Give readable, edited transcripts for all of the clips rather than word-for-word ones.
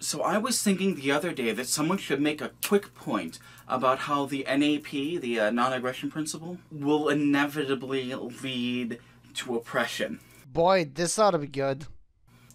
So I was thinking the other day that someone should make a quick point about how the NAP, the non-aggression principle, will inevitably lead to oppression. Boy, this ought to be good.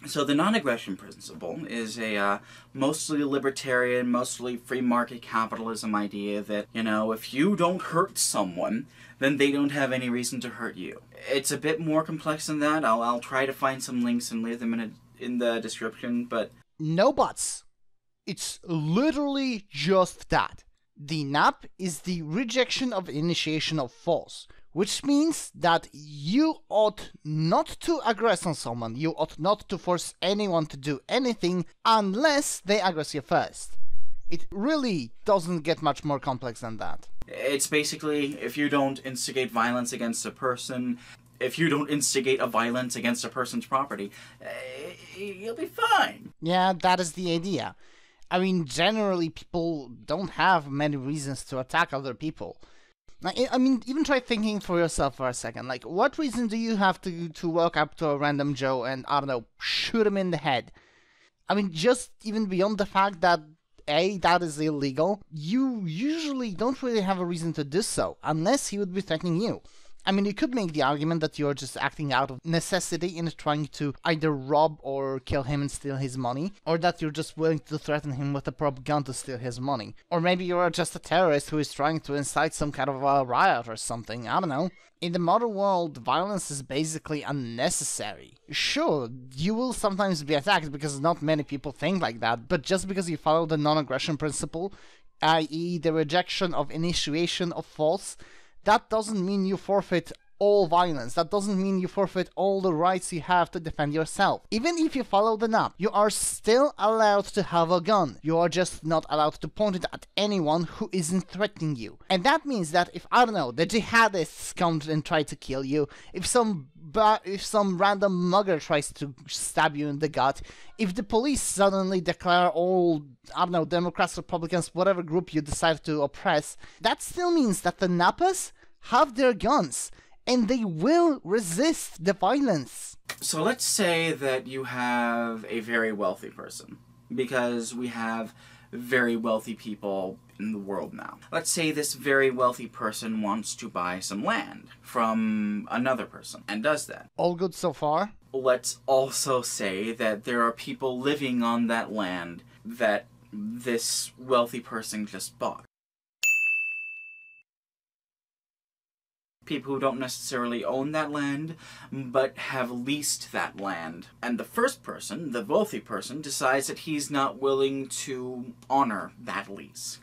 So the non-aggression principle is a mostly libertarian, mostly free market capitalism idea that, you know, if you don't hurt someone, then they don't have any reason to hurt you. It's a bit more complex than that. I'll try to find some links and leave them in the description, but... No buts. It's literally just that. The NAP is the rejection of initiation of force, which means that you ought not to aggress on someone, you ought not to force anyone to do anything unless they aggress you first. It really doesn't get much more complex than that. It's basically, if you don't instigate violence against a person, if you don't instigate a violence against a person's property, you'll be fine. Yeah, that is the idea. I mean, generally people don't have many reasons to attack other people. I mean, even try thinking for yourself for a second. Like, what reason do you have to walk up to a random Joe and, I don't know, shoot him in the head? I mean, just even beyond the fact that, A, that is illegal, you usually don't really have a reason to do so, unless he would be threatening you. I mean, you could make the argument that you're just acting out of necessity in trying to either rob or kill him and steal his money, or that you're just willing to threaten him with a prop gun to steal his money. Or maybe you're just a terrorist who is trying to incite some kind of a riot or something, I don't know. In the modern world, violence is basically unnecessary. Sure, you will sometimes be attacked because not many people think like that, but just because you follow the non-aggression principle, i.e. the rejection of initiation of force, that doesn't mean you forfeit all violence. That doesn't mean you forfeit all the rights you have to defend yourself. Even if you follow the NAP, you are still allowed to have a gun. You are just not allowed to point it at anyone who isn't threatening you. And that means that if, I don't know, the jihadists come and try to kill you, if some random mugger tries to stab you in the gut, if the police suddenly declare all, I don't know, Democrats, Republicans, whatever group you decide to oppress, that still means that the Napas have their guns, and they will resist the violence. So let's say that you have a very wealthy person, because we have very wealthy people in the world now. Let's say this very wealthy person wants to buy some land from another person, and does that. All good so far? Let's also say that there are people living on that land that this wealthy person just bought. People who don't necessarily own that land, but have leased that land. And the first person, the wealthy person, decides that he's not willing to honor that lease.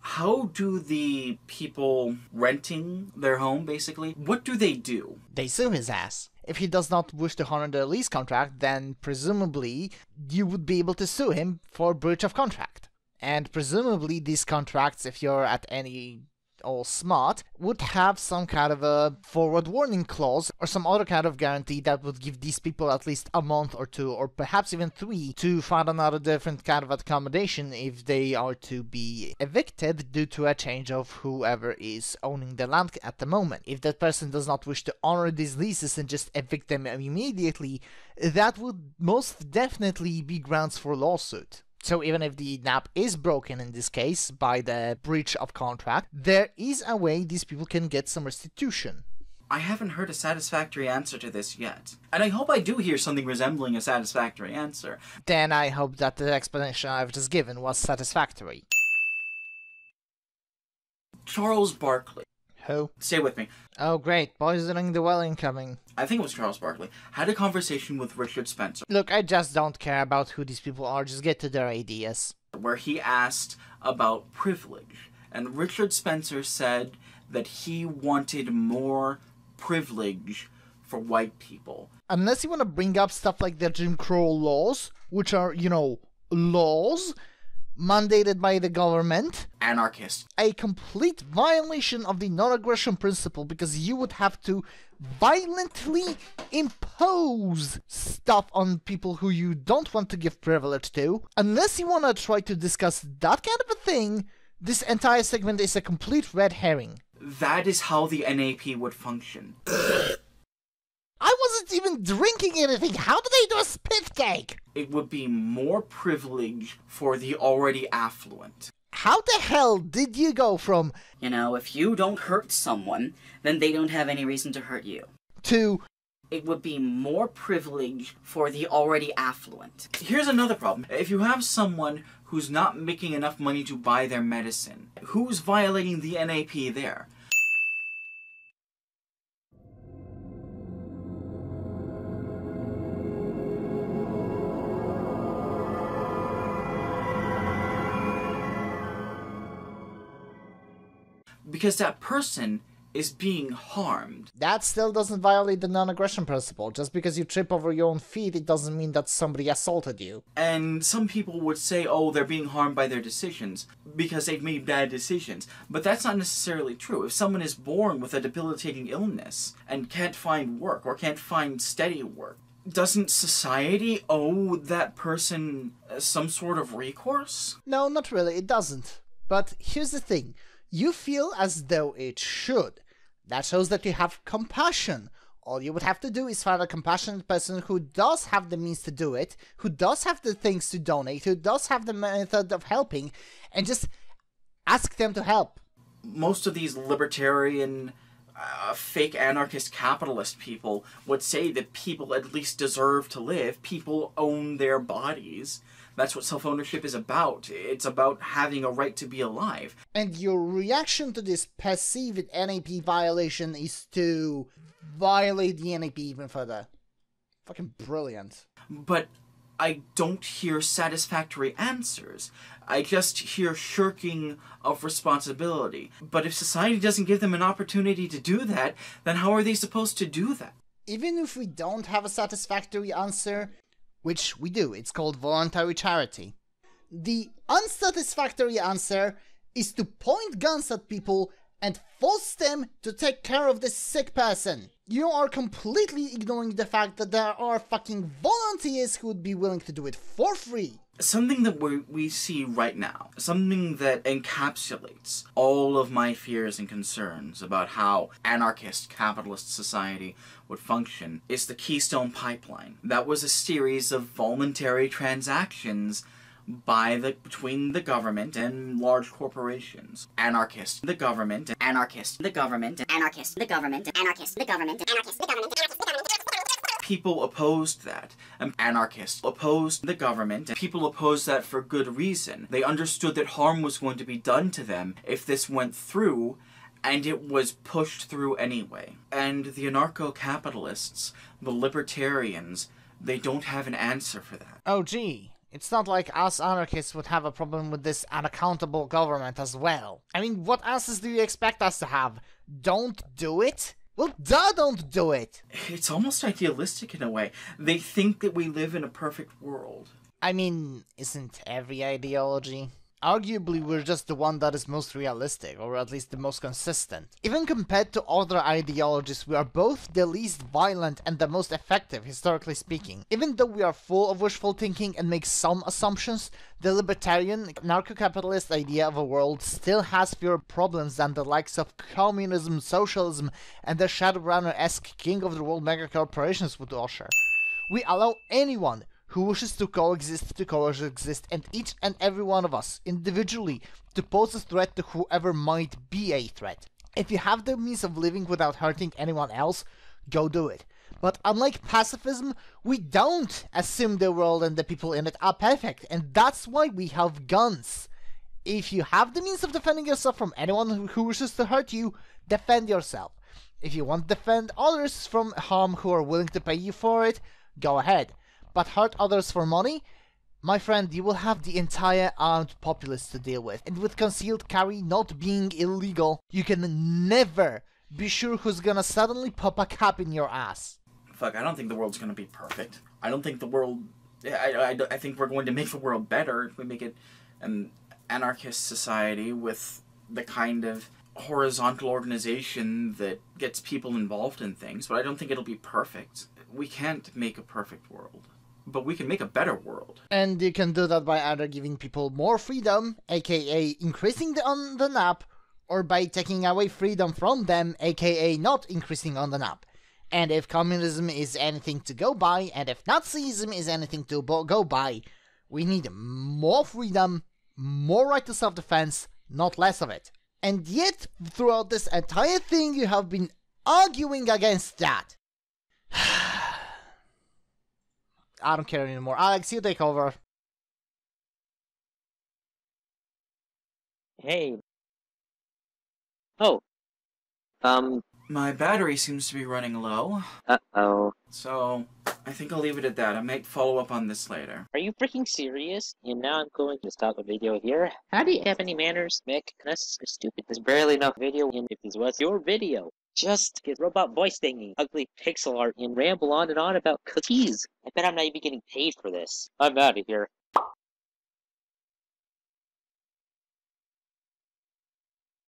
How do the people renting their home, basically, what do they do? They sue his ass. If he does not wish to honor the lease contract, then presumably you would be able to sue him for breach of contract. And presumably these contracts, if you're at any all smart, would have some kind of a forward warning clause or some other kind of guarantee that would give these people at least a month or two, or perhaps even 3, to find another different kind of accommodation if they are to be evicted due to a change of whoever is owning the land at the moment. If that person does not wish to honor these leases and just evict them immediately, that would most definitely be grounds for lawsuit. So even if the NAP is broken in this case by the breach of contract, there is a way these people can get some restitution. I haven't heard a satisfactory answer to this yet. And I hope I do hear something resembling a satisfactory answer. Then I hope that the explanation I've just given was satisfactory. Charles Barkley. Who? Stay with me. Oh great, boys doing the well incoming. I think it was Charles Barkley. Had a conversation with Richard Spencer. Look, I just don't care about who these people are, just get to their ideas. Where he asked about privilege. And Richard Spencer said that he wanted more privilege for white people. Unless you want to bring up stuff like the Jim Crow laws, which are, you know, laws mandated by the government. Anarchist. A complete violation of the non-aggression principle, because you would have to violently impose stuff on people who you don't want to give privilege to. Unless you want to try to discuss that kind of a thing, this entire segment is a complete red herring. That is how the NAP would function. I wasn't aren't even drinking anything. How do they do a spit take? It would be more privilege for the already affluent. How the hell did you go from, if you don't hurt someone, then they don't have any reason to hurt you, to, it would be more privilege for the already affluent? Here's another problem. If you have someone who's not making enough money to buy their medicine, who's violating the NAP there? Because that person is being harmed. that still doesn't violate the non-aggression principle. Just because you trip over your own feet, it doesn't mean that somebody assaulted you. And some people would say, oh, they're being harmed by their decisions because they've made bad decisions. But that's not necessarily true. If someone is born with a debilitating illness and can't find work or can't find steady work, doesn't society owe that person some sort of recourse? No, not really, it doesn't. But here's the thing. You feel as though it should. That shows that you have compassion. All you would have to do is find a compassionate person who does have the means to do it, who does have the things to donate, who does have the method of helping, and just ask them to help. Most of these libertarian, fake anarchist capitalist people would say that people at least deserve to live. People own their bodies. That's what self-ownership is about. It's about having a right to be alive. And your reaction to this perceived NAP violation is to violate the NAP even further. Fucking brilliant. But I don't hear satisfactory answers. I just hear shirking of responsibility. But if society doesn't give them an opportunity to do that, then how are they supposed to do that? Even if we don't have a satisfactory answer, which we do, it's called voluntary charity, the unsatisfactory answer is to point guns at people and force them to take care of this sick person. You are completely ignoring the fact that there are fucking volunteers who would be willing to do it for free. Something that we see right now, something that encapsulates all of my fears and concerns about how anarchist capitalist society would function, is the Keystone Pipeline. That was a series of voluntary transactions between the government and large corporations. Anarchist, the government, anarchist, the government, anarchist, the government, anarchist, the government, anarchist, the government, anarchist, the government. People opposed that. Anarchists opposed the government. People opposed that for good reason. They understood that harm was going to be done to them if this went through, and it was pushed through anyway. And the anarcho-capitalists, the libertarians, they don't have an answer for that. Oh gee, it's not like us anarchists would have a problem with this unaccountable government as well. I mean, what answers do you expect us to have? Don't do it? Well, duh, don't do it! It's almost idealistic in a way. They think that we live in a perfect world. I mean, isn't every ideology? Arguably, we're just the one that is most realistic, or at least the most consistent. Even compared to other ideologies, we are both the least violent and the most effective, historically speaking. Even though we are full of wishful thinking and make some assumptions, the libertarian, narco-capitalist idea of a world still has fewer problems than the likes of communism, socialism, and the Shadowrunner-esque king of the world megacorporations would usher. We allow anyone who wishes to coexist, and each and every one of us, individually, to pose a threat to whoever might be a threat. If you have the means of living without hurting anyone else, go do it. But unlike pacifism, we don't assume the world and the people in it are perfect, and that's why we have guns. If you have the means of defending yourself from anyone who wishes to hurt you, defend yourself. If you want to defend others from harm who are willing to pay you for it, go ahead. But hurt others for money? My friend, you will have the entire armed populace to deal with. And with concealed carry not being illegal, you can never be sure who's gonna suddenly pop a cap in your ass. Fuck, I don't think the world's gonna be perfect. I don't think the world... I think we're going to make the world better if we make it an anarchist society with the kind of horizontal organization that gets people involved in things, but I don't think it'll be perfect. We can't make a perfect world. But we can make a better world. And you can do that by either giving people more freedom, aka increasing on the NAP, or by taking away freedom from them, aka not increasing on the NAP. And if communism is anything to go by, and if Nazism is anything to go by, we need more freedom, more right to self-defense, not less of it. And yet, throughout this entire thing, you have been arguing against that. I don't care anymore. Alex, you take over. Hey. Oh. My battery seems to be running low. Uh-oh. So, I think I'll leave it at that. I might follow up on this later. Are you freaking serious? And now I'm going to stop the video here. How do you have any manners, Mick? That's so stupid. There's barely enough video in if this was your video. Just get robot voice thingy, ugly pixel art, and ramble on and on about cookies. I bet I'm not even getting paid for this. I'm out of here.